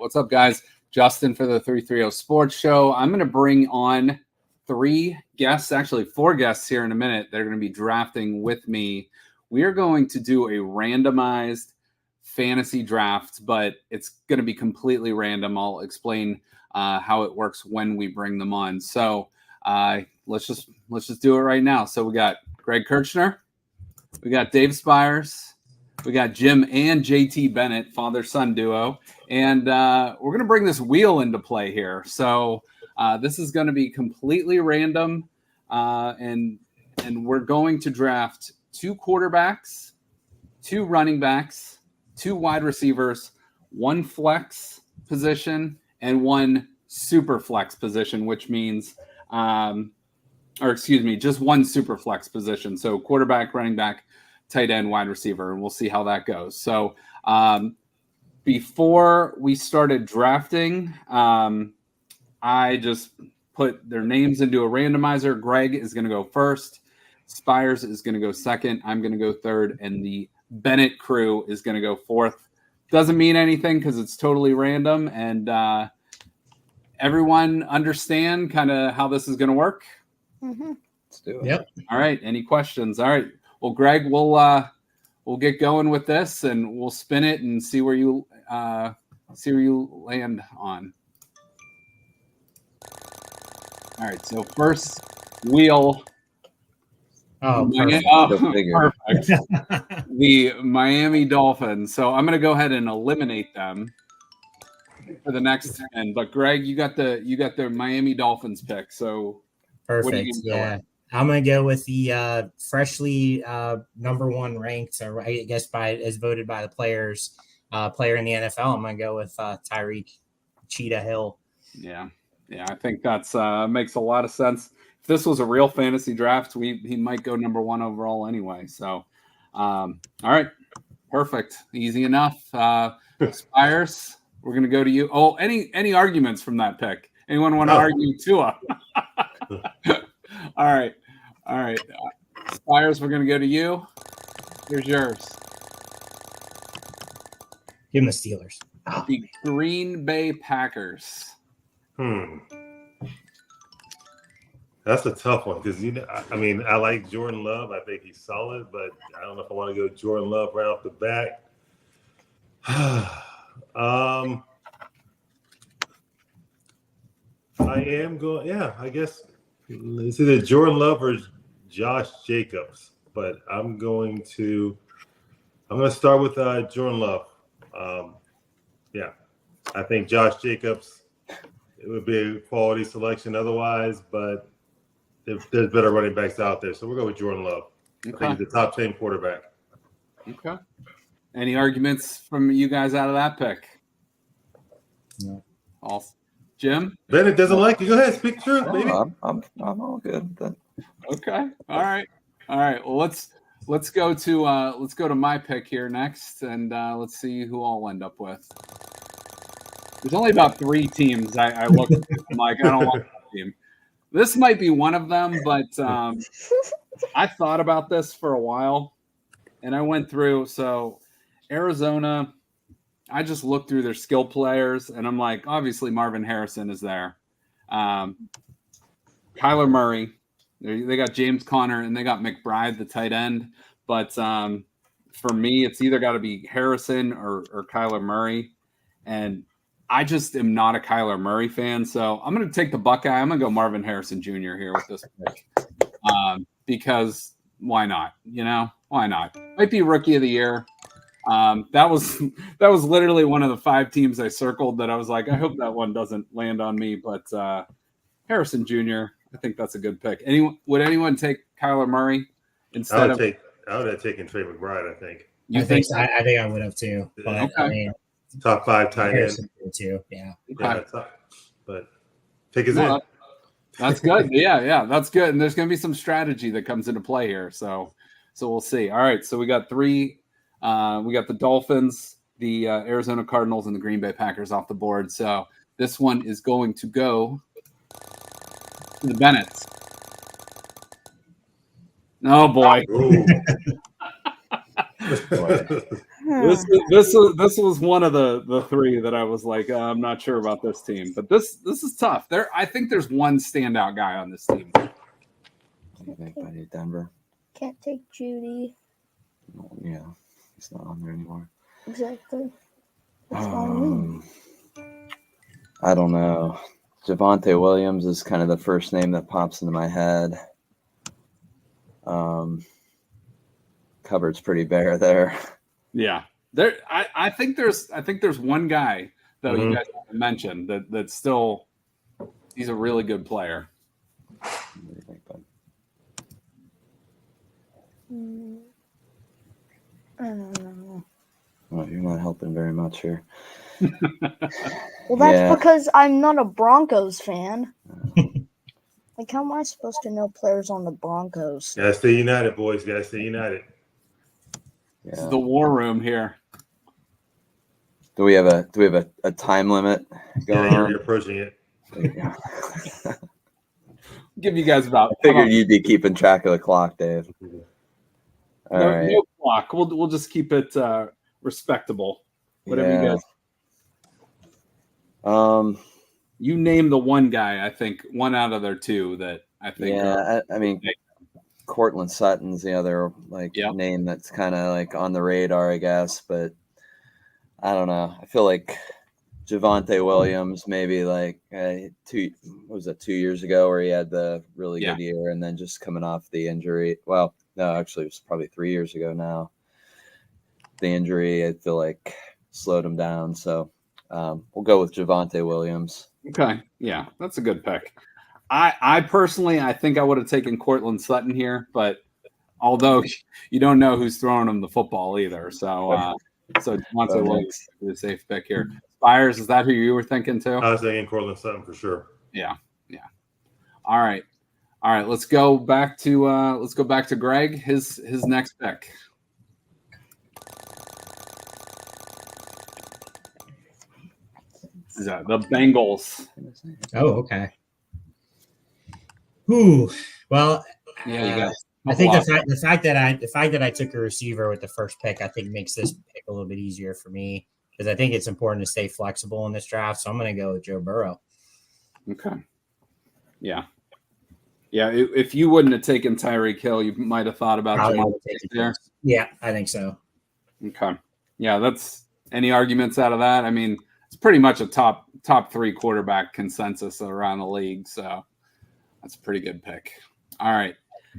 what's up, guys? Justin for the 330 Sports Show. I'm going to bring on 3 guests, actually 4 guests here in a minute. They're going to be drafting with me. We are going to do a randomized fantasy draft, but it's going to be completely random. I'll explain how it works when we bring them on. So let's just do it right now. So we got Greg Kirchner, we got Dave Spires, we got Jim and JT Bennett, father-son duo, and we're going to bring this wheel into play here. So this is going to be completely random, and we're going to draft 2 quarterbacks, 2 running backs, 2 wide receivers, 1 flex position, and 1 super flex position, which means, just 1 super flex position. So quarterback, running back, tight end, wide receiver, and we'll see how that goes. So before we started drafting, I just put their names into a randomizer. Greg is going to go first. Spires is going to go second. I'm going to go third. And the Bennett crew is going to go fourth. Doesn't mean anything because it's totally random. And everyone understand kind of how this is going to work? Mm-hmm. Let's do it. Yep. All right. Any questions? All right. Well, Greg, we'll get going with this and we'll spin it and see where you land on. All right. So first wheel. Oh, perfect. Perfect. The Miami Dolphins. So I'm going to go ahead and eliminate them for the next 10. But Greg, you got the Miami Dolphins pick. So Perfect. Yeah. I'm going to go with the freshly number 1 ranked, or I guess as voted by the players, player in the NFL. I'm going to go with Tyreek Cheetah Hill. Yeah. I think that's makes a lot of sense. If this was a real fantasy draft, he might go number 1 overall anyway. So, all right, perfect, easy enough. Spires, we're going to go to you. Oh, any arguments from that pick? Anyone want to argue Tua? All right. Spires, we're going to go to you. Here's yours. Give him the Steelers. The Green Bay Packers. That's a tough one because I like Jordan Love. I think he's solid, but I don't know if I want to go Jordan Love right off the bat. I am going. Yeah, I guess it's either Jordan Love or Josh Jacobs, but I'm going to start with Jordan Love. I think Josh Jacobs, it would be a quality selection otherwise, but there's better running backs out there. So we'll go with Jordan Love. Okay. I think he's the top 10 quarterback. Okay. Any arguments from you guys out of that pick? No. Awesome. Jim? Bennett doesn't like you. Go ahead, speak truth, baby. I'm all good. Okay. All right. Well, let's go to my pick here next, and let's see who I'll end up with. There's only about 3 teams I look at. I'm like, I don't want that team. This might be one of them, but I thought about this for a while, and I went through. So Arizona, I just looked through their skill players, and I'm like, obviously Marvin Harrison is there. Kyler Murray. They got James Conner, and they got McBride, the tight end. But for me, it's either got to be Harrison or Kyler Murray. And I just am not a Kyler Murray fan. So I'm going to take the Buckeye. I'm going to go Marvin Harrison Jr. here with this pick. Because why not? Why not? Might be rookie of the year. That was literally one of the 5 teams I circled that I was like, I hope that one doesn't land on me. But Harrison Jr., I think that's a good pick. Would anyone take Kyler Murray instead of? I would have taken Trey McBride. I think. I think I would have too. But Okay. I mean, top 5 tight end too. Yeah. Okay. But take his in. That's good. Yeah, that's good. And there's going to be some strategy that comes into play here. So we'll see. All right. So we got 3. We got the Dolphins, the Arizona Cardinals, and the Green Bay Packers off the board. So this one is going to go to the Bennetts. Oh boy. This was one of the three that I was like, I'm not sure about this team, but this is tough. I think there's one standout guy on this team. Anybody Denver? Can't take Judy. Oh, yeah, he's not on there anymore. Exactly. That's what I mean. I don't know. Javonte Williams is kind of the first name that pops into my head. Cupboard's pretty bare there. Yeah, I think there's one guy that you guys haven't mentioned that's still he's a really good player. What do you think, bud? I don't know. Well, you're not helping very much here. Well, that's because I'm not a Broncos fan. Like, how am I supposed to know players on the Broncos? Gotta stay united, boys. Gotta stay united. This is the war room here. Do we have a time limit going You're on? approaching it. Give you guys about. I figured you'd be keeping track of the clock, Dave. All right. No clock. We'll just keep it respectable. Whatever you guys. You name the one guy. I think one out of their two that I think. Yeah, I mean, Cortland Sutton's the other name that's kind of like on the radar, I guess. But I don't know. I feel like Javonte Williams maybe like 2 years ago where he had the really good year and then just coming off the injury. Well, no, actually it was probably 3 years ago now. The injury, I feel like, slowed him down. So we'll go with Javonte Williams. Okay. Yeah, that's a good pick. I personally, I think I would have taken Cortland Sutton here, but although you don't know who's throwing him the football either. So Javonte Williams is a safe pick here. Spires, is that who you were thinking too? I was thinking Cortland Sutton for sure. Yeah. All right. Let's go back to Greg. His next pick. Is that the Bengals? Oh, okay. Ooh, well, Yeah, you got. I think the fact that I took a receiver with the first pick, I think makes this pick a little bit easier for me because I think it's important to stay flexible in this draft. So I'm going to go with Joe Burrow. Okay. Yeah. If you wouldn't have taken Tyreek Hill, you might have thought about Jamar Chase there. Yeah, I think so. Okay. Yeah, that's any arguments out of that? I mean, it's pretty much a top three quarterback consensus around the league, so that's a pretty good pick. All right.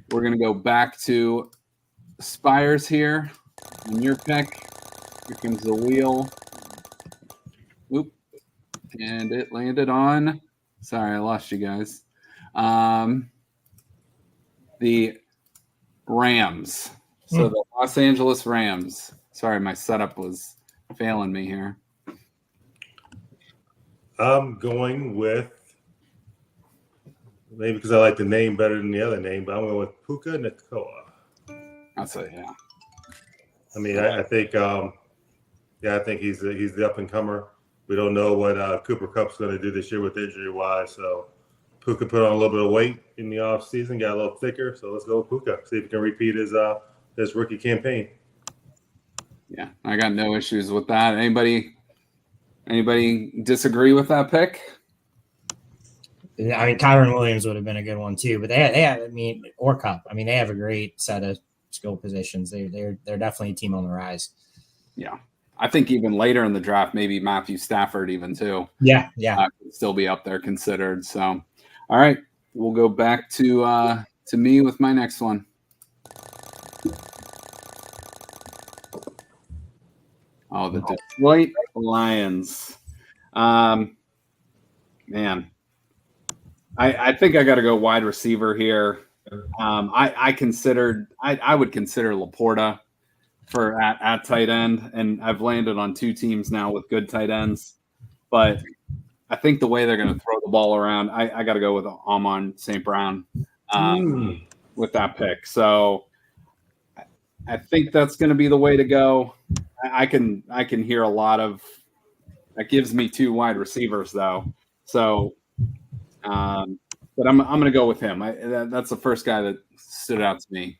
We're going to go back to Spires here. On your pick, here comes the wheel. Whoop. And it landed on. Sorry, I lost you guys. The Rams. So the Los Angeles Rams. Sorry, my setup was failing me here. I'm going with, maybe because I like the name better than the other name, but I'm going with Puka Nacua. I'll say, yeah. I mean, I think, I think he's the up and comer. We don't know what Cooper Kupp's going to do this year with injury wise. So Puka put on a little bit of weight in the offseason, got a little thicker. So let's go with Puka. See if he can repeat his rookie campaign. Yeah, I got no issues with that. Anybody disagree with that pick? I mean, Kyron Williams would have been a good one too, but they have, I mean, or Cup. I mean, they have a great set of skill positions. They're definitely a team on the rise. Yeah, I think even later in the draft, maybe Matthew Stafford even too. Yeah, could still be up there considered. So, all right, we'll go back to me with my next one. Oh, the Detroit Lions. Man, I think I got to go wide receiver here. I would consider Laporta for at tight end, and I've landed on two teams now with good tight ends. But I think the way they're going to throw the ball around, I got to go with Amon St. Brown with that pick. So I think that's going to be the way to go. I can hear a lot of that. Gives me two wide receivers though. So, but I'm going to go with him. That's the first guy that stood out to me.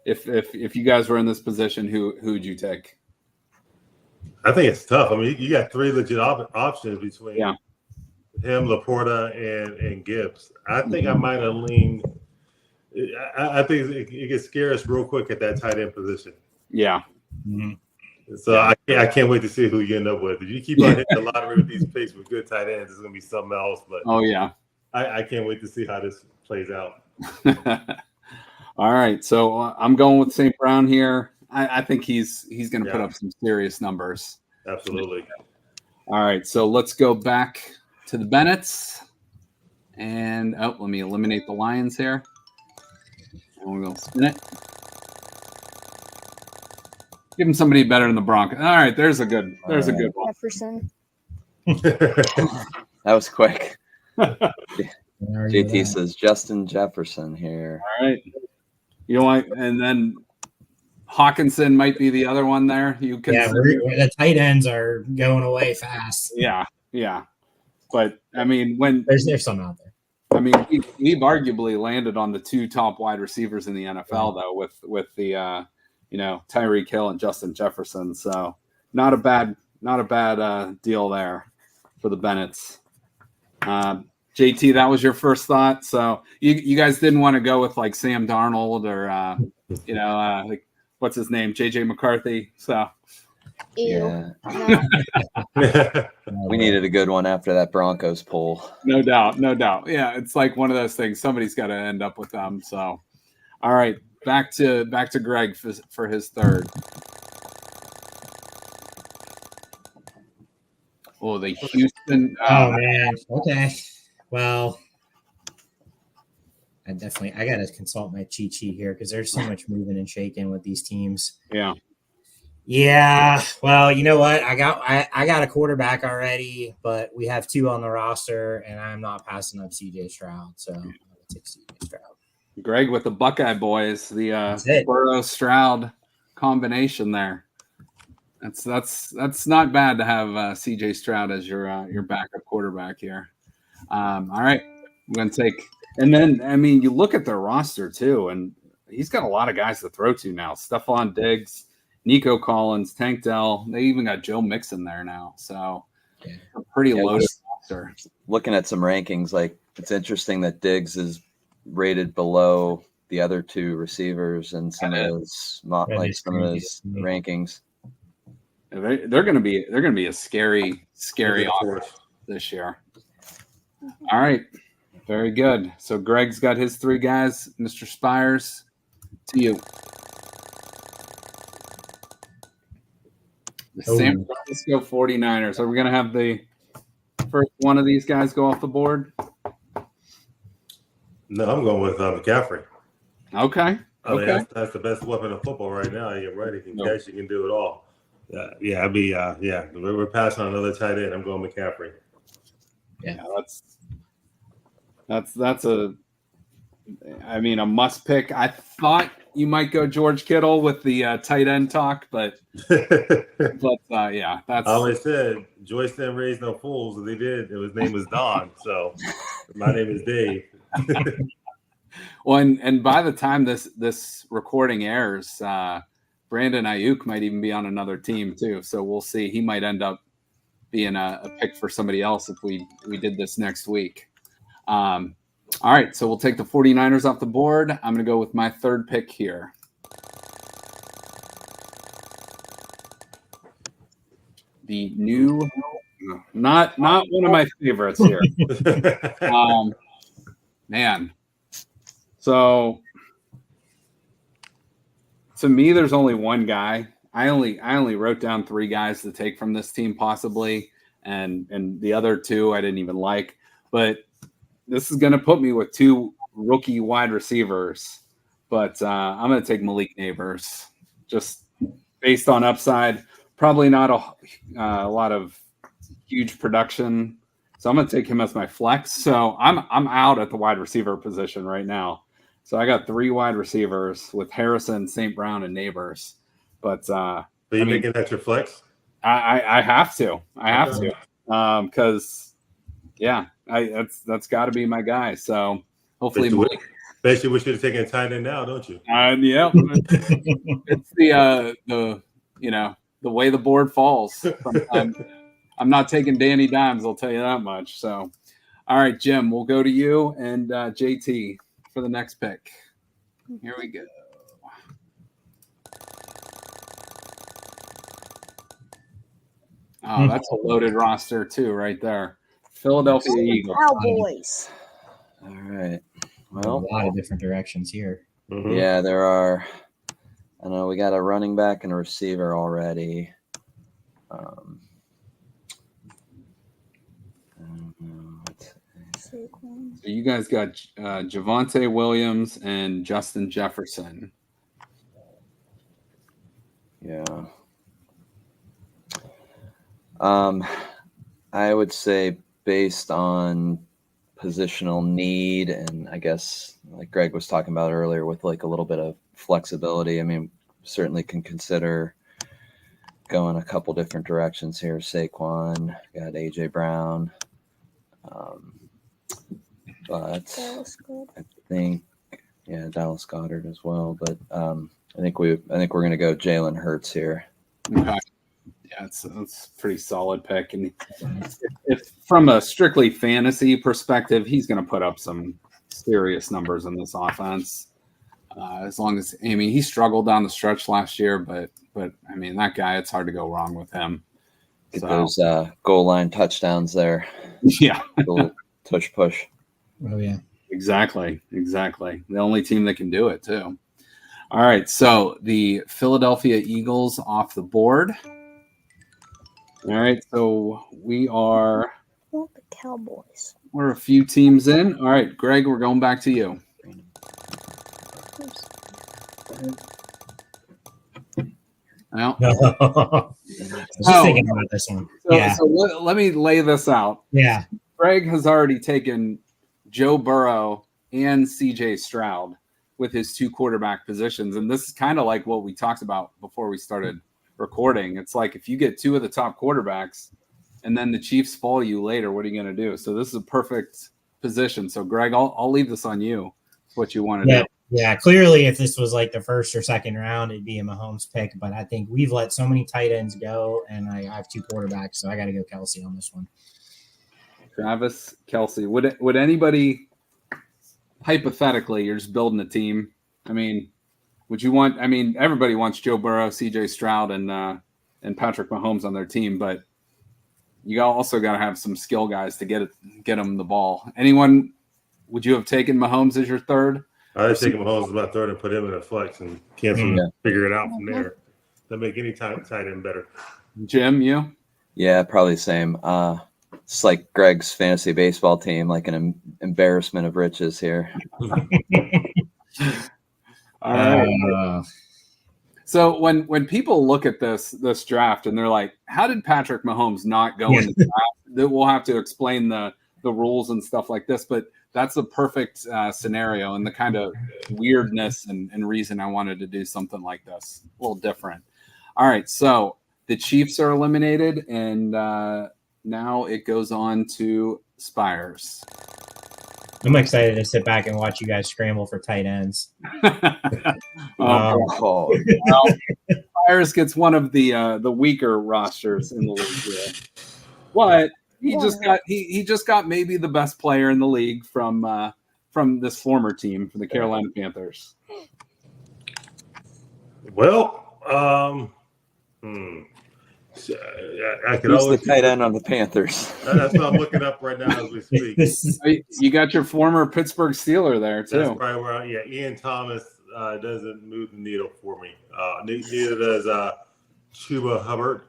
If you guys were in this position, who would you take? I think it's tough. I mean, you got three legit options between Yeah. him, Laporta, and Gibbs. I think I might have leaned. I think it gets scary us real quick at that tight end position. Yeah. Mhm. So I can't wait to see who you end up with. If you keep on hitting the lottery with these picks with good tight ends, it's going to be something else. But Oh yeah. I can't wait to see how this plays out. All right, so I'm going with St. Brown here. I think he's going to put Yeah. up some serious numbers. Absolutely. All right, so let's go back to the Bennetts, and let me eliminate the Lions here. And we're going to spin it. Give him somebody better than the Broncos. All right, there's a good one. Jefferson. That was quick. There you JT go. says Justin Jefferson here. All right, you know what? And then Hawkinson might be the other one there. You can, Yeah, the tight ends are going away fast. yeah. But I mean, There's some out there. I mean, we've arguably landed on the two top wide receivers in the NFL, though, with the Tyreek Hill and Justin Jefferson. So not a bad deal there for the Bennetts. JT, that was your first thought. So you guys didn't want to go with like Sam Darnold or like what's his name, JJ McCarthy. So Ew. Yeah. No. We needed a good one after that Broncos poll. no doubt. Yeah, it's like one of those things. Somebody's got to end up with them. So all right, back to Greg for his third. Oh, the Houston. Oh man. Okay. Well, I gotta consult my cheat sheet here because there's so much moving and shaking with these teams. Yeah. Yeah. Well, you know what? I got a quarterback already, but we have two on the roster, and I'm not passing up CJ Stroud. So I'm gonna take CJ Stroud. Greg with the Buckeye boys, the it. Burrow Stroud combination there. That's not bad to have CJ Stroud as your backup quarterback here. All right, I'm gonna take, and then I mean you look at their roster too, and he's got a lot of guys to throw to now. Stephon Diggs, Nico Collins, Tank Dell. They even got Joe Mixon there now, so a pretty loaded roster. Looking at some rankings, like it's interesting that Diggs is rated below the other two receivers and some of those rankings. They're going to be a scary offense this year. All right, very good. So Greg's got his three guys. Mr. Spires, to you. The San Francisco 49ers. Are we going to have the first one of these guys go off the board? No, I'm going with McCaffrey. Okay. I mean, that's the best weapon in football right now. You're right. He can catch. He can do it all. We're passing on another tight end. I'm going McCaffrey. Yeah, that's a must pick. I thought you might go George Kittle with the tight end talk, but that's. I always said Joyce didn't raise no fools. If they did, his name was Don. So my name is Dave. Well, and by the time this recording airs, Brandon Ayuk might even be on another team too. So we'll see. He might end up being a pick for somebody else if we did this next week. All right, so we'll take the 49ers off the board. I'm going to go with my third pick here. The new, not one of my favorites here. Man. So to me, there's only one guy. I only wrote down three guys to take from this team possibly, and the other two I didn't even like. But this is going to put me with two rookie wide receivers. But I'm going to take Malik Neighbors, just based on upside. Probably not a lot of huge production, so I'm going to take him as my flex. So I'm out at the wide receiver position right now. So I got three wide receivers with Harrison, St. Brown, and Neighbors. But you making that your flex? I have to. I have to. Because that's got to be my guy. So hopefully, bet you wish you'd have taken a tight end now, don't you? Yeah. It's the the way the board falls. I'm not taking Danny Dimes, I'll tell you that much. So, all right, Jim, we'll go to you and JT for the next pick. Here we go. Oh, that's a loaded roster too, right there. Philadelphia Eagles. Cowboys. All right. A Well, lot of different directions here. Mhm. yeah, there are. I know we got a running back and a receiver already. I don't know. So you guys got Javonte Williams and Justin Jefferson. Yeah. I would say based on positional need, and I guess like Greg was talking about earlier with like a little bit of flexibility. I mean, certainly can consider going a couple different directions here. Saquon, got AJ Brown, but I think Dallas Goedert as well. But I think we're going to go Jalen Hurts here. Okay. Yeah, it's a pretty solid pick. And if from a strictly fantasy perspective, he's going to put up some serious numbers in this offense. As long as, I mean, he struggled down the stretch last year, but I mean, that guy, it's hard to go wrong with him. Get those goal line touchdowns there. Yeah. A little push. Oh, yeah. Exactly. The only team that can do it, too. All right, so the Philadelphia Eagles off the board. All right, so we are. I want the Cowboys. We're a few teams in. All right, Greg, we're going back to you. Well, I was just thinking about this one. So let me lay this out. Yeah. Greg has already taken Joe Burrow and CJ Stroud with his two quarterback positions. And this is kind of like what we talked about before we started recording. It's like if you get two of the top quarterbacks and then the Chiefs fall you later, what are you going to do? So this is a perfect position. So Greg, I'll leave this on you. What you want to do. Yeah, clearly if this was like the first or second round, it'd be a Mahomes pick. But I think we've let so many tight ends go, and I have two quarterbacks, so I got to go Kelsey on this one. Travis Kelce. Would anybody, hypothetically, you're just building a team. I mean, would you want? I mean, everybody wants Joe Burrow, C.J. Stroud, and Patrick Mahomes on their team, but you also got to have some skill guys to get them the ball. Anyone? Would you have taken Mahomes as your third? I'd take Mahomes as my third and put him in a flex and figure it out from there. That make any tight end better. Jim, you? Yeah, probably the same. It's like Greg's fantasy baseball team, like an embarrassment of riches here. All right. So when people look at this draft and they're like, how did Patrick Mahomes not go in the draft? We'll have to explain the rules and stuff like this, but that's the perfect scenario and the kind of weirdness and reason I wanted to do something like this. A little different. All right, so the Chiefs are eliminated, and now it goes on to Spires. I'm excited to sit back and watch you guys scramble for tight ends. Well, Spires gets one of the weaker rosters in the league here. But he just got maybe the best player in the league from this former team, for the Carolina Panthers. Well, I could who's always the tight end on the Panthers? That's what I'm looking up right now as we speak. You got your former Pittsburgh Steeler there too. That's probably where Ian Thomas doesn't move the needle for me. Neither does Chuba Hubbard.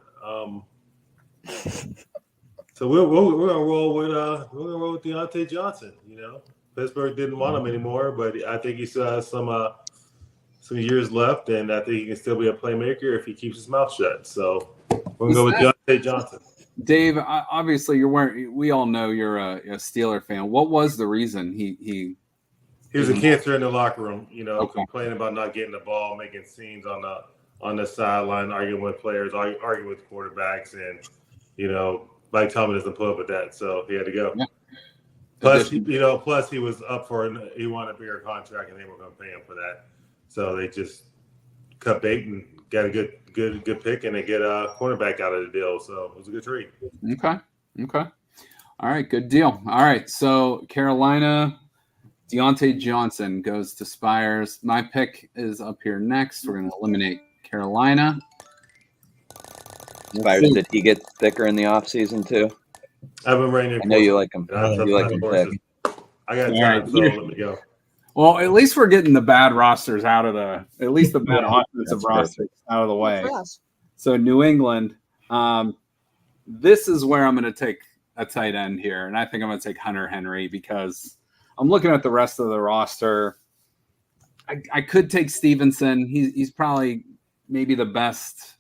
So we're gonna roll with Deontay Johnson. You know, Pittsburgh didn't want him anymore, but I think he still has some years left, and I think he can still be a playmaker if he keeps his mouth shut. So we're gonna go with Deontay Johnson. Dave, obviously we all know you're a Steeler fan. What was the reason he was a cancer in the locker room? You know, complaining about not getting the ball, making scenes on the sideline, arguing with players, arguing with quarterbacks, and you know, Mike Tomlin doesn't put up with that, so he had to go. Yeah. Plus he was up he wanted a bigger contract, and they were going to pay him for that. So they just cut bait and got a good pick, and they get a cornerback out of the deal. So it was a good trade. Okay. All right, good deal. All right, so Carolina, Deontay Johnson goes to Spires. My pick is up here next. We're going to eliminate Carolina. Spires, did he get thicker in the offseason too? I've been ready. I know you like him. You like him thick. I got All time, right. so let me go. Well, at least we're getting the bad rosters out of at least the bad offensive That's rosters out of the way. For us. So New England, this is where I'm going to take a tight end here, and I think I'm going to take Hunter Henry because I'm looking at the rest of the roster. I could take Stevenson. He's probably maybe the best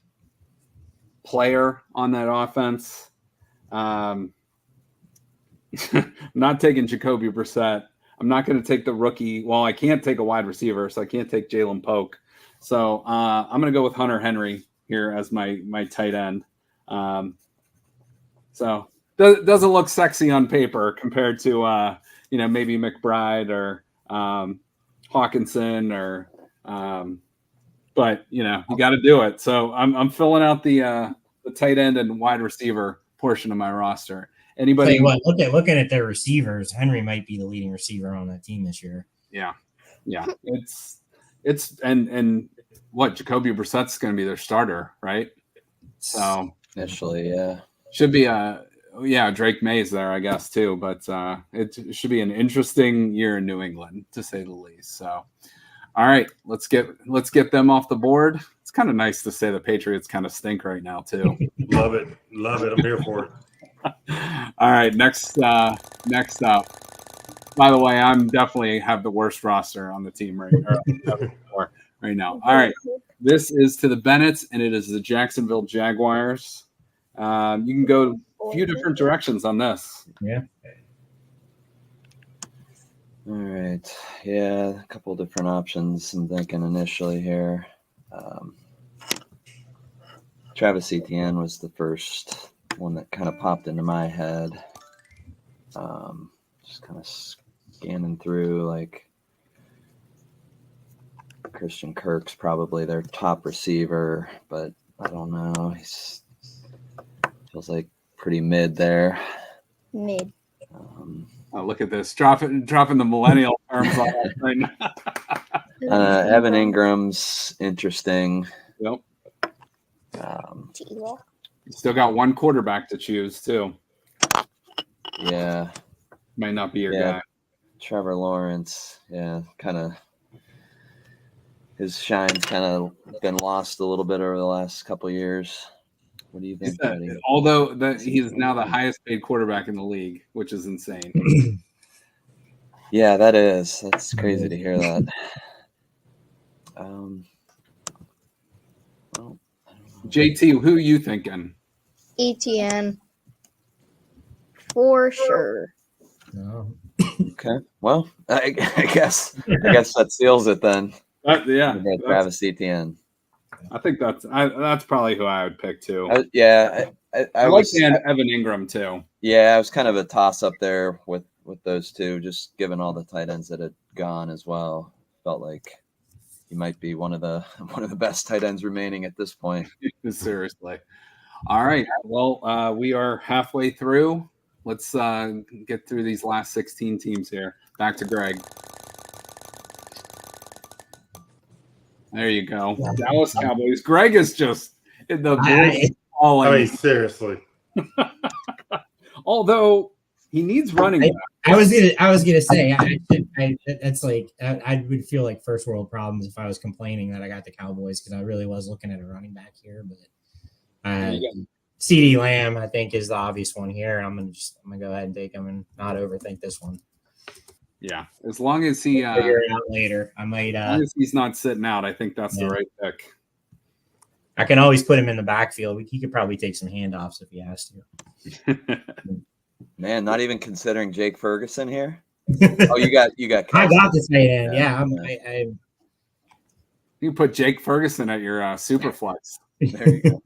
player on that offense. I'm not taking Jacoby Brissett. I'm not going to take the rookie. Well, I can't take a wide receiver, so I can't take Jalen Polk. So I'm going to go with Hunter Henry here as my tight end. So doesn't look sexy on paper compared to maybe McBride or Hawkinson or but you got to do it. So I'm filling out the tight end and wide receiver portion of my roster. Anybody? Tell you what, looking at their receivers, Henry might be the leading receiver on that team this year. Yeah. It's and what Jacoby Brissett's going to be their starter, right? So Initially, yeah. Should be Drake May's there, I guess, too. But it should be an interesting year in New England, to say the least. So, all right, let's get them off the board. It's kind of nice to say the Patriots kind of stink right now, too. Love it. I'm here for it. All right, next up. By the way, I'm definitely have the worst roster on the team right now. All right, this is to the Bennetts, and it is the Jacksonville Jaguars. You can go a few different directions on this. Yeah. All right. Yeah, a couple different options I'm thinking initially here. Travis Etienne was the first one that kind of popped into my head. Just kind of scanning through, like Christian Kirk's probably their top receiver, but I don't know. He's feels like pretty mid there. Mid. Oh, look at this, dropping the millennial terms on us right now. Evan Ingram's interesting. Yep. T-Law. Still got one quarterback to choose too. Yeah. Might not be your Yeah. guy. Trevor Lawrence, yeah, kind of his shine's kind of been lost a little bit over the last couple of years. What do you think, Eddie? Although he is now the highest paid quarterback in the league, which is insane. Yeah, that's crazy to hear that. JT, who are you thinking? ETN. For sure. No. Okay, well, I guess that seals it then. Yeah, Travis Etienne. I think that's probably who I would pick too. I like was Evan Ingram too. Yeah, I was kind of a toss up there with those two, just given all the tight ends that had gone as well. Felt like he might be one of the best tight ends remaining at this point. Seriously. All right. Well, we are halfway through. Let's get through these last 16 teams here. Back to Greg. There you go. Dallas Cowboys. Greg is just in the Seriously. Although he needs running back. I was gonna say that's like I would feel like first world problems if I was complaining that I got the Cowboys because I really was looking at a running back here, but CD Lamb I think is the obvious one here. I'm gonna go ahead and take him and not overthink this one. Yeah, as long as he figure it out later, I might. As long as he's not sitting out, I think that's the right pick. I can always put him in the backfield. He could probably take some handoffs if he has to. Man, not even considering Jake Ferguson here. Oh, you got. I got the tight end. Yeah, you put Jake Ferguson at your super flex. There you go.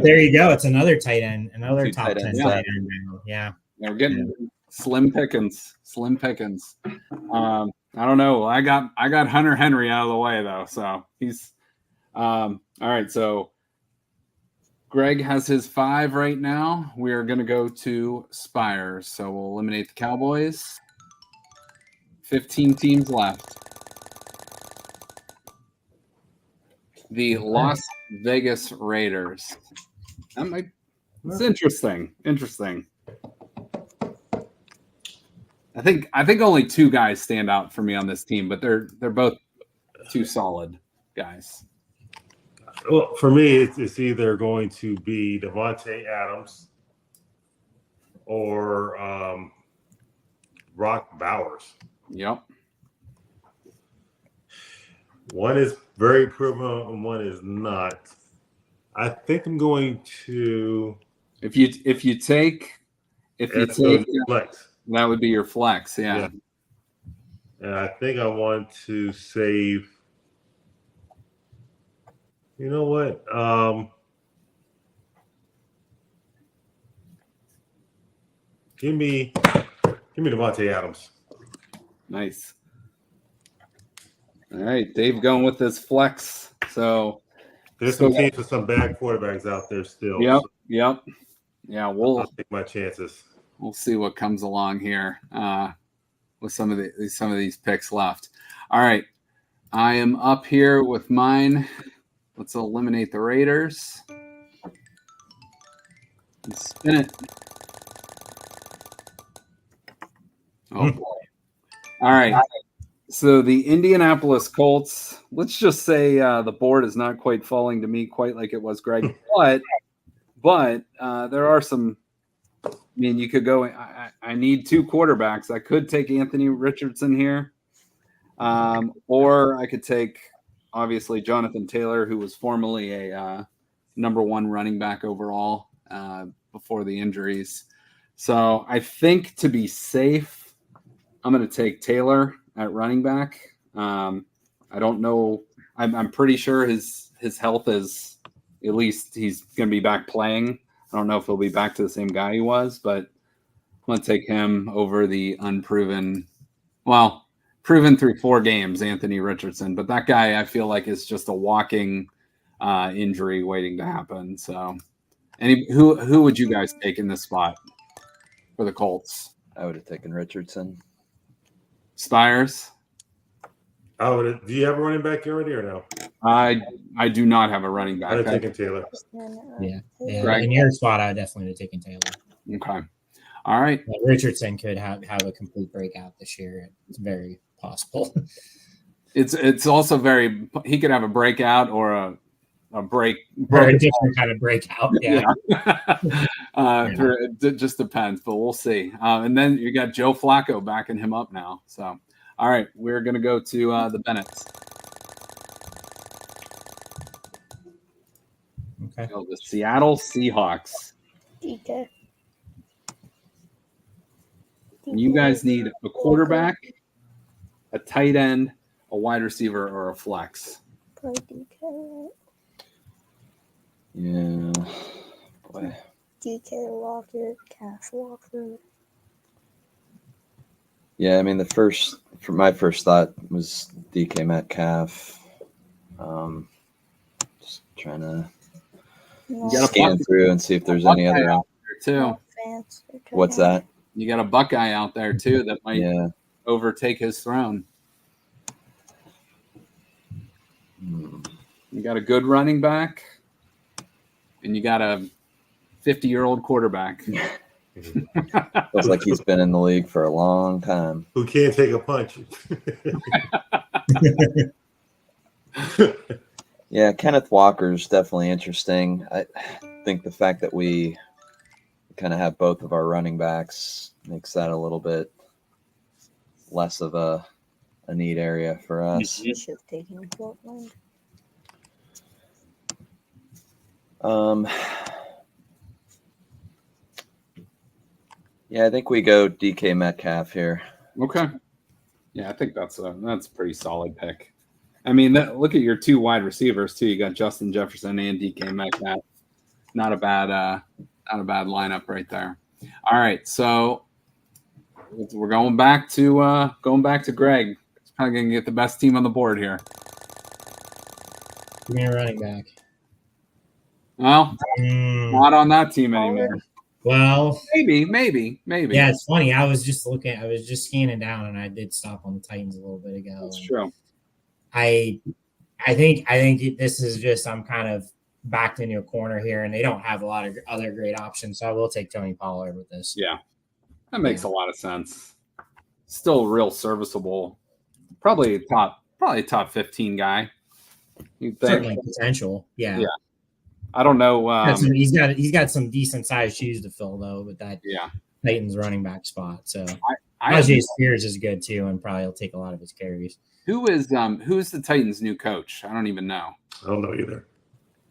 There you go. It's another tight end, another top 10 tight end. Yeah, we're getting slim pickings. I don't know. I got Hunter Henry out of the way though, so he's. All right, so Greg has his 5 right now. We are going to go to Spires. So we'll eliminate the Cowboys. 15 teams left. The Las Vegas Raiders. It's interesting. Interesting. I think only 2 guys stand out for me on this team, but they're both 2 solid guys. Well, for me, it's either going to be Devontae Adams or Brock Bowers. Yep. One is very proven and one is not. I think I'm going to. If you take flex. That would be your flex, yeah. And I think I want to save. You know what? Give me Devontae Adams. Nice. All right, Dave going with his flex. So there's some teams with some bad quarterbacks out there still. Yep. So Yeah, I'll take my chances. We'll see what comes along here with some of these picks left. All right, I am up here with mine. Let's eliminate the Raiders. Let's spin it. Oh boy! All right. So the Indianapolis Colts. Let's just say the board is not quite falling to me quite like it was, Greg. But there are some. I mean, you could go. I need 2 quarterbacks. I could take Anthony Richardson here, or I could take obviously Jonathan Taylor, who was formerly a number 1 running back overall before the injuries. So I think to be safe, I'm going to take Taylor at running back. I don't know. I'm pretty sure his health is, at least he's going to be back playing. I don't know if he'll be back to the same guy he was, but I'm going to take him over the unproven, proven through 4 games, Anthony Richardson. But that guy, I feel like, is just a walking injury waiting to happen. So who would you guys take in this spot for the Colts? I would have taken Richardson. Spires? Do you have a running back already or no? I do not have a running back. I'd have taken Taylor. Yeah. Right. In your spot, I would definitely have taken Taylor. Okay. All right. Richardson could have a complete breakout this year. It's very possible. It's also he could have a breakout or a break or a different kind of breakout. Yeah. It just depends, but we'll see. And then you got Joe Flacco backing him up now. So, all right, we're going to go to the Bennetts. Okay. So the Seattle Seahawks. DK. You guys need a quarterback, a tight end, a wide receiver, or a flex. Play DK. Yeah. Boy. DK Lockett, Cash Walker. Yeah, I mean my first thought was DK Metcalf. Just trying to scan through and see if there's any other out there too. What's that? You got a Buckeye out there too that might overtake his throne. You got a good running back, and you got a 50-year-old quarterback. Feels like he's been in the league for a long time. Who can't take a punch? Yeah, Kenneth Walker's definitely interesting. I think the fact that we kind of have both of our running backs makes that a little bit less of a need area for us. You should have taken Portland. Yeah, I think we go DK Metcalf here. Okay. Yeah, I think that's a pretty solid pick. I mean, look at your 2 wide receivers too. You got Justin Jefferson and DK Metcalf. Not a bad lineup right there. All right, so we're going back to Greg. He's probably gonna get the best team on the board here. Give me a running back. Well, not on that team anymore. Well, Maybe. yeah, it's funny. I was just scanning down, and I did stop on the Titans a little bit ago. That's true. I think this is just I'm kind of backed into a corner here, and they don't have a lot of other great options, so I will take Tony Pollard with this. Yeah, that makes a lot of sense. Still real serviceable. Probably a top 15 guy. You think? Certainly potential. Yeah. I don't know. He's got some decent sized shoes to fill though with that Titans running back spot. So Najee Spears is good too, and probably will take a lot of his carries. Who's the Titans' new coach? I don't even know. I don't know either.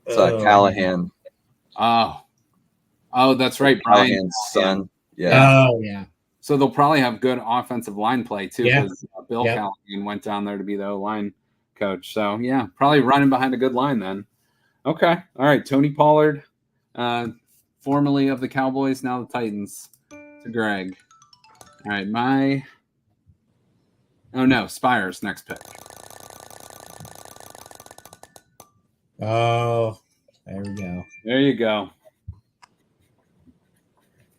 It's Callahan. Oh, that's right, Brian Callahan's son. Yeah. Oh yeah. So they'll probably have good offensive line play too. Yeah. Because Bill Callahan went down there to be the line coach. So yeah, probably running behind a good line then. Okay. All right. Tony Pollard, formerly of the Cowboys, now the Titans, to Greg. All right. Spires next pick. Oh, there we go. There you go.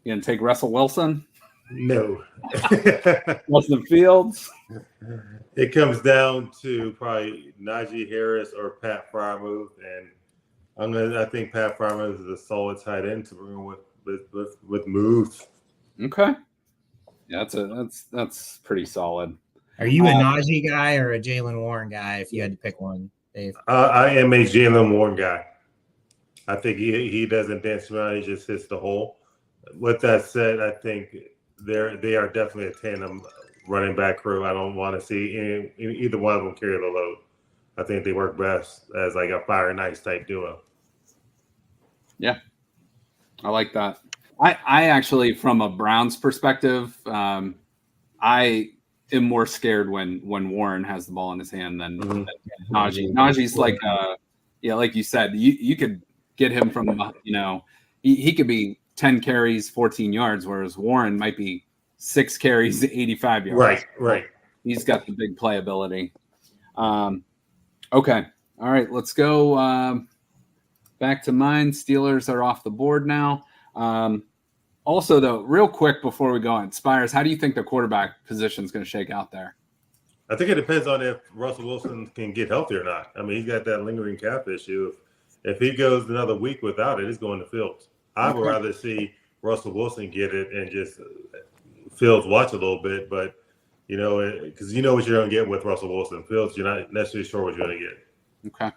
You gonna take Russell Wilson? No. Justin Fields? It comes down to probably Najee Harris or Pat Freiermuth, and I think Pat Freiermuth is a solid tight end to bring with moves. Okay. Yeah, that's pretty solid. Are you a Najee guy or a Jaylen Warren guy? If you had to pick one, Dave. I am a Jaylen Warren guy. I think he doesn't dance around; he just hits the hole. With that said, I think they are definitely a tandem running back crew. I don't want to see either one of them carry the load. I think they work best as like a fire and ice type duo. Yeah, I like that. I actually, from a Browns perspective, I am more scared when Warren has the ball in his hand than Najee. Najee's like, like you said, you could get him from, he could be 10 carries, 14 yards, whereas Warren might be 6 carries, 85 yards. Right. He's got the big playability. Okay. All right. Let's go back to mine. Steelers are off the board now. Also, though, real quick before we go on, Spires, how do you think the quarterback position is going to shake out there? I think it depends on if Russell Wilson can get healthy or not. I mean, he's got that lingering calf issue. If he goes another week without it, he's going to Fields. I would rather see Russell Wilson get it and just Fields watch a little bit, but because you know what you're going to get with Russell Wilson. Fields, you're not necessarily sure what you're going to get. Okay.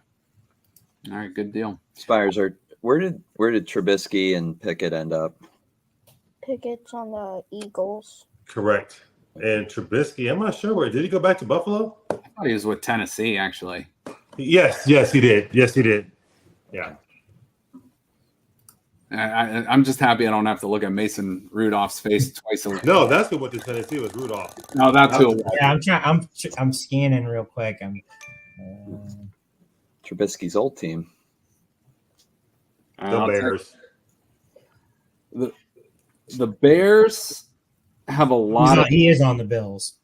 All right, good deal. Spires, where did Trubisky and Pickett end up? Pickett's on the Eagles. Correct. And Trubisky, I'm not sure where. Did he go back to Buffalo? I thought he was with Tennessee, actually. Yes, he did. Yeah. I'm just happy I don't have to look at Mason Rudolph's face twice a week. No, that's who went to Tennessee was Rudolph. No, that's who. Yeah, I'm scanning real quick. Trubisky's old team. The Bears. The Bears have a lot He is on the Bills.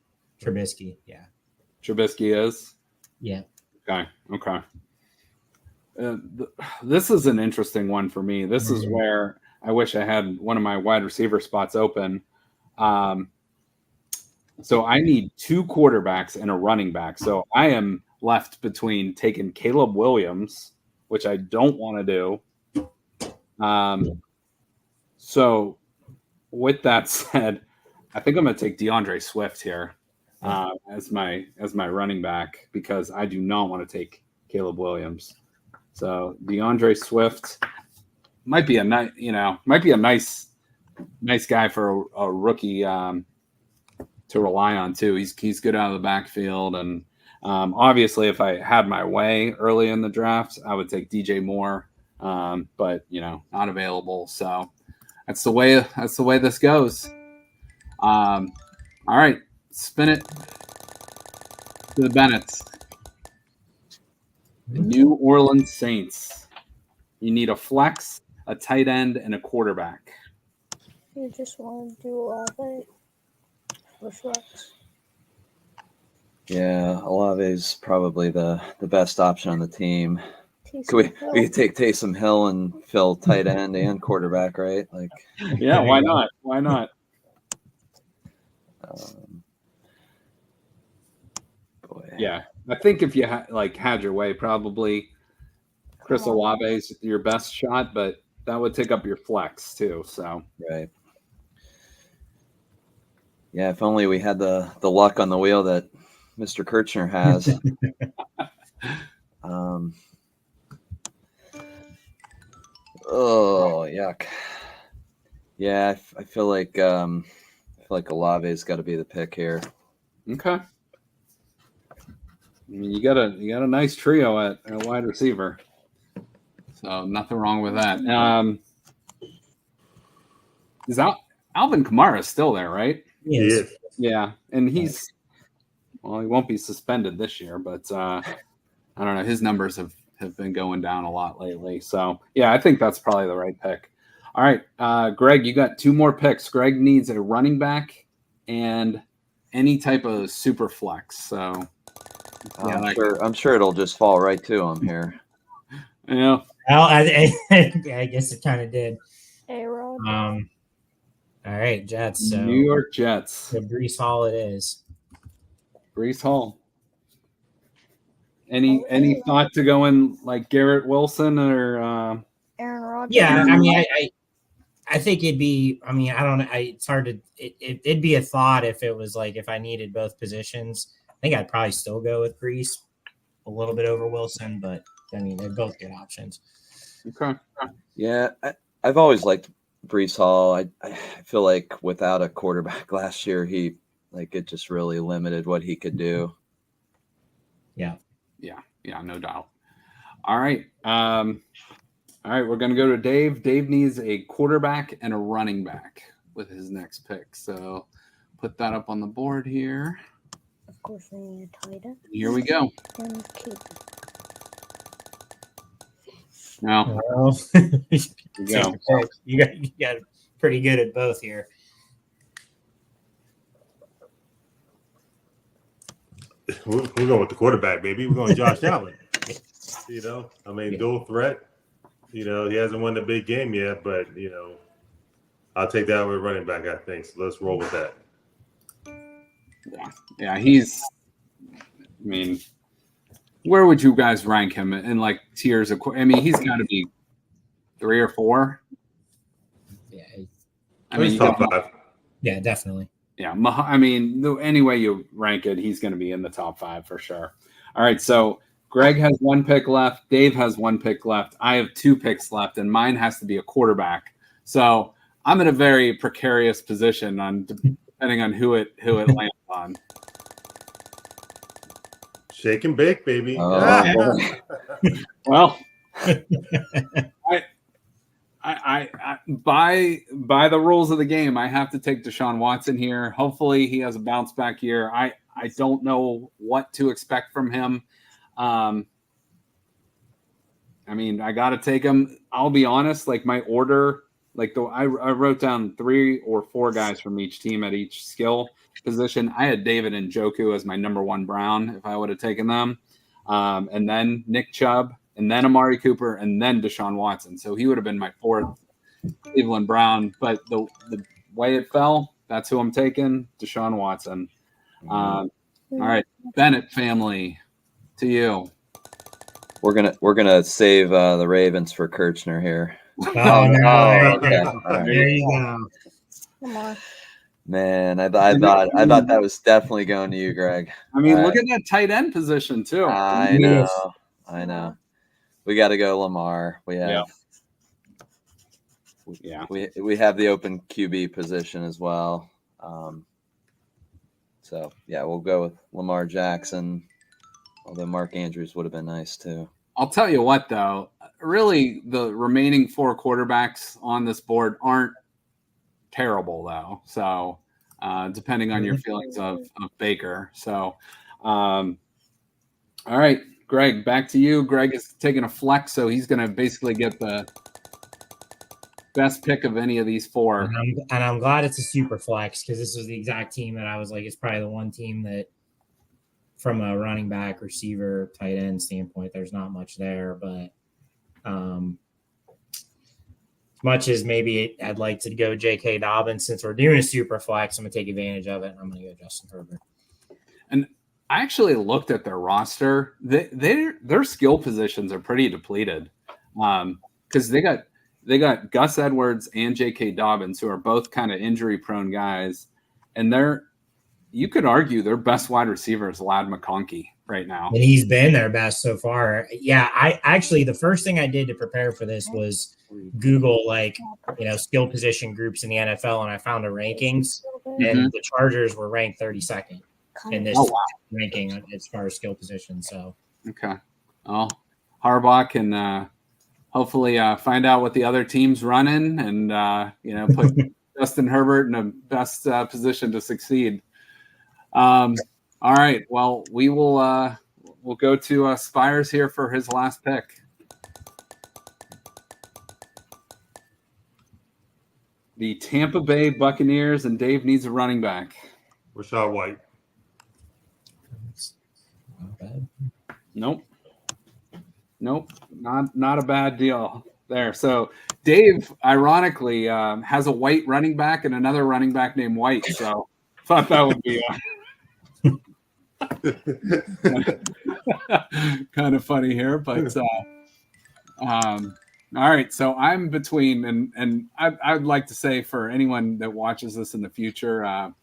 Trubisky, yeah. Trubisky is? Yeah. Okay. This is an interesting one for me. This is where I wish I had one of my wide receiver spots open. So I need 2 quarterbacks and a running back. So I am left between taking Caleb Williams, which I don't want to do. So with that said, I think I'm going to take DeAndre Swift here as my running back because I do not want to take Caleb Williams. So DeAndre Swift might be a nice guy for a rookie to rely on too. He's good out of the backfield, and obviously, if I had my way early in the draft, I would take DJ Moore, but not available. So that's the way this goes. All right, spin it to the Bennetts. The New Orleans Saints. You need a flex, a tight end, and a quarterback. You just want to do Olave for flex. Yeah, Olave is probably the best option on the team. we could take Taysom Hill and fill tight end and quarterback, right? Like, yeah, why not? Why not? Boy. Yeah, I think if you had your way, probably Chris Olave is your best shot, but that would take up your flex too. So right. Yeah, if only we had the luck on the wheel that Mr. Kirchner has. Oh, yuck. Yeah, I feel like Olave's got to be the pick here. Okay. I mean, you got a nice trio at wide receiver, so nothing wrong with that. Is Alvin Kamara still there, right? He is. Yeah, and he won't be suspended this year, but I don't know. His numbers have been going down a lot lately. So, yeah, I think that's probably the right pick. All right, Greg, you got 2 more picks. Greg needs a running back and any type of super flex. So, yeah, I'm sure it'll just fall right to him here. Yeah. Well, I guess it kind of did. A-Rod. All right, Jets. So New York Jets. The Breece Hall it is. Breece Hall. Any thought to going like Garrett Wilson or Aaron Rodgers? Yeah, I mean, I think it'd be. I mean, I don't know. It's hard to. It'd be a thought if it was like if I needed both positions. I think I'd probably still go with Breece a little bit over Wilson, but I mean, they're both good options. Okay. Yeah, I've always liked Breece Hall. I feel like without a quarterback last year, it just really limited what he could do. Yeah, no doubt. All right. We're going to go to Dave. Dave needs a quarterback and a running back with his next pick. So put that up on the board here. Of course, we need a tight end. Here we go. Now, you got pretty good at both here. We're going with the quarterback, baby. We're going Josh Allen. I mean, dual threat. He hasn't won the big game yet, but I'll take that with running back, I think. So let's roll with that. Yeah, he's. I mean, where would you guys rank him in like tiers of? I mean, he's got to be 3 or 4. Yeah, I mean, top 5. Yeah, definitely. Yeah, I mean, any way you rank it, he's going to be in the top 5 for sure. All right, so Greg has 1 pick left. Dave has 1 pick left. I have 2 picks left, and mine has to be a quarterback. So I'm in a very precarious position depending on who it lands on. Shake and bake, baby. Well, I by the rules of the game, I have to take Deshaun Watson here. Hopefully, he has a bounce back year. I don't know what to expect from him. I mean, I got to take him. I'll be honest, like my order, I wrote down 3 or 4 guys from each team at each skill position. I had David Njoku as my number 1 Brown if I would have taken them, and then Nick Chubb, and then Amari Cooper, and then Deshaun Watson. So he would have been my 4th Cleveland Brown. But the way it fell, that's who I'm taking, Deshaun Watson. All right, Bennett family, to you. We're gonna save the Ravens for Kirchner here. Oh no! Okay. There you go. Come on. Man, I thought that was definitely going to you, Greg. I mean, look at that tight end position too. I know. We got to go Lamar. We have, we have the open QB position as well. So yeah, we'll go with Lamar Jackson. Although Mark Andrews would have been nice too. I'll tell you what, though, really the remaining 4 quarterbacks on this board aren't terrible, though. So depending on your feelings of Baker. So, all right, Greg, back to you. Greg is taking a flex, so he's going to basically get the best pick of any of these 4. And I'm glad it's a super flex because this was the exact team that I was like, it's probably the one team that from a running back, receiver, tight end standpoint, there's not much there. But Much as maybe I'd like to go J.K. Dobbins, since we're doing a super flex, I'm going to take advantage of it. And I'm going to go Justin Herbert. And I actually looked at their roster. Their skill positions are pretty depleted because they got Gus Edwards and J.K. Dobbins, who are both kind of injury-prone guys. And you could argue their best wide receiver is Ladd McConkey right now. And he's been their best so far. Yeah, I actually, the first thing I did to prepare for this was Google skill position groups in the NFL, and I found a rankings, and the Chargers were ranked 32nd in this ranking as far as skill position. So okay, well, Harbaugh can hopefully find out what the other team's running, and put Justin Herbert in the best position to succeed. All right, well, we'll go to Spires here for his last pick. The Tampa Bay Buccaneers, and Dave needs a running back. Rachaad White. not bad. Nope, not a bad deal there. So Dave, ironically, has a White running back and another running back named White. So thought that would be kind of funny here, but all right. So I'm between, and I'd like to say for anyone that watches this in the future,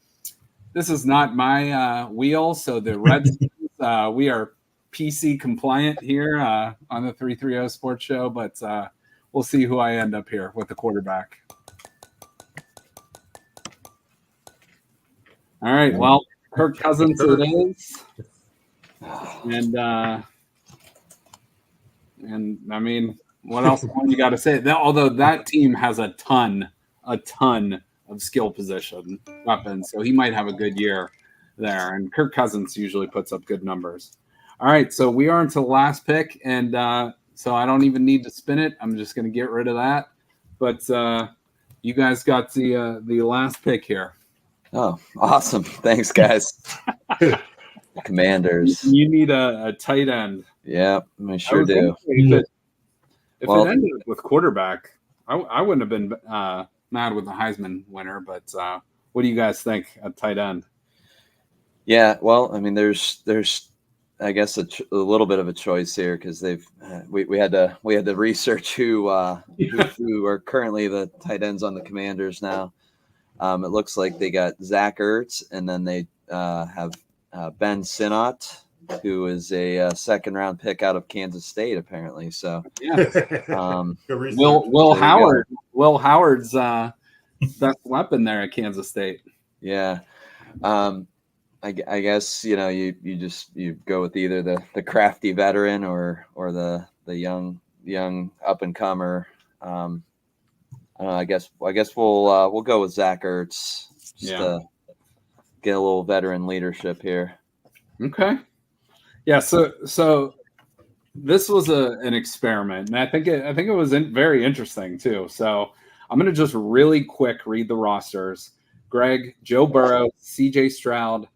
this is not my wheel. So the Reds, we are PC compliant here on the 330 Sports Show, but we'll see who I end up here with the quarterback. All right. Well, Kirk Cousins it is, and I mean, what else you got to say? Although that team has a ton of skill position weapons, so he might have a good year there. And Kirk Cousins usually puts up good numbers. All right, so we are into the last pick, and so I don't even need to spin it. I'm just going to get rid of that. But you guys got the last pick here. Oh, awesome! Thanks, guys. Commanders. You need a tight end. Yeah, I sure do. If it ended up with quarterback, I wouldn't have been mad with the Heisman winner. But what do you guys think at tight end? Yeah, well, I mean, there's I guess a little bit of a choice here because we had to research who are currently the tight ends on the Commanders now. It looks like they got Zach Ertz, and then they have Ben Sinnott, who is a second-round pick out of Kansas State, apparently. So, yeah. Will Howard's best weapon there at Kansas State. Yeah. I guess you go with either the crafty veteran or the young up and comer. I guess we'll go with Zach Ertz just to get a little veteran leadership here. Okay. Yeah. So this was an experiment, and I think it was very interesting too. So I'm going to just really quick read the rosters. Greg, Joe Burrow, C.J. Stroud,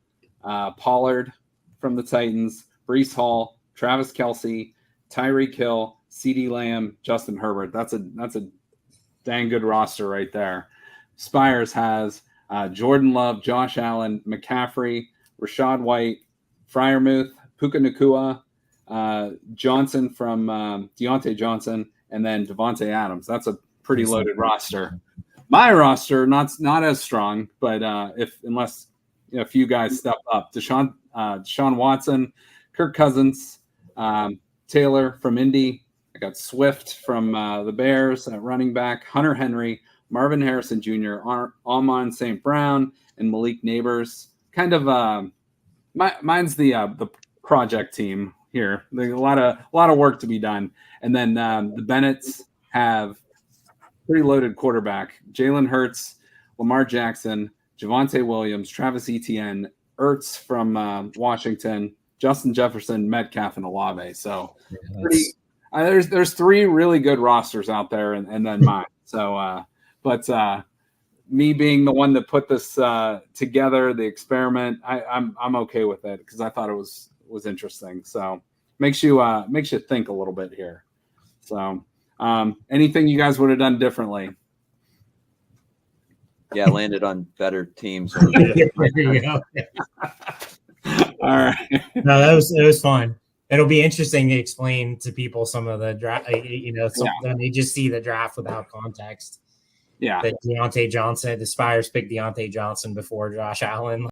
Pollard from the Titans, Breece Hall, Travis Kelce, Tyreek Hill, CeeDee Lamb, Justin Herbert. That's a dang good roster right there. Spires has Jordan Love, Josh Allen, McCaffrey, Rachaad White, Freiermuth, Puka Nacua, Johnson from Deontay Johnson, and then Devontae Adams. That's a pretty loaded roster. My roster not as strong, but unless a few guys step up. Deshaun Watson, Kirk Cousins, Taylor from Indy. I got Swift from the Bears at running back, Hunter Henry, Marvin Harrison Jr., Amon St. Brown, and Malik Neighbors. Kind of mine's the project team here. There's a lot of work to be done. And then the Bennetts have pretty loaded quarterback: Jalen Hurts, Lamar Jackson, Javonte Williams, Travis Etienne, Ertz from Washington, Justin Jefferson, Metcalf, and Olave. So there's three really good rosters out there, and then mine. So, but me being the one that put this together, the experiment, I'm okay with it because I thought it was interesting. So makes you think a little bit here. So Anything you guys would have done differently? Yeah, landed on better teams. There you go. All right. No, it was fun. It'll be interesting to explain to people some of the draft, when they just see the draft without context. Yeah. That Deontay Johnson, the Spires picked Deontay Johnson before Josh Allen.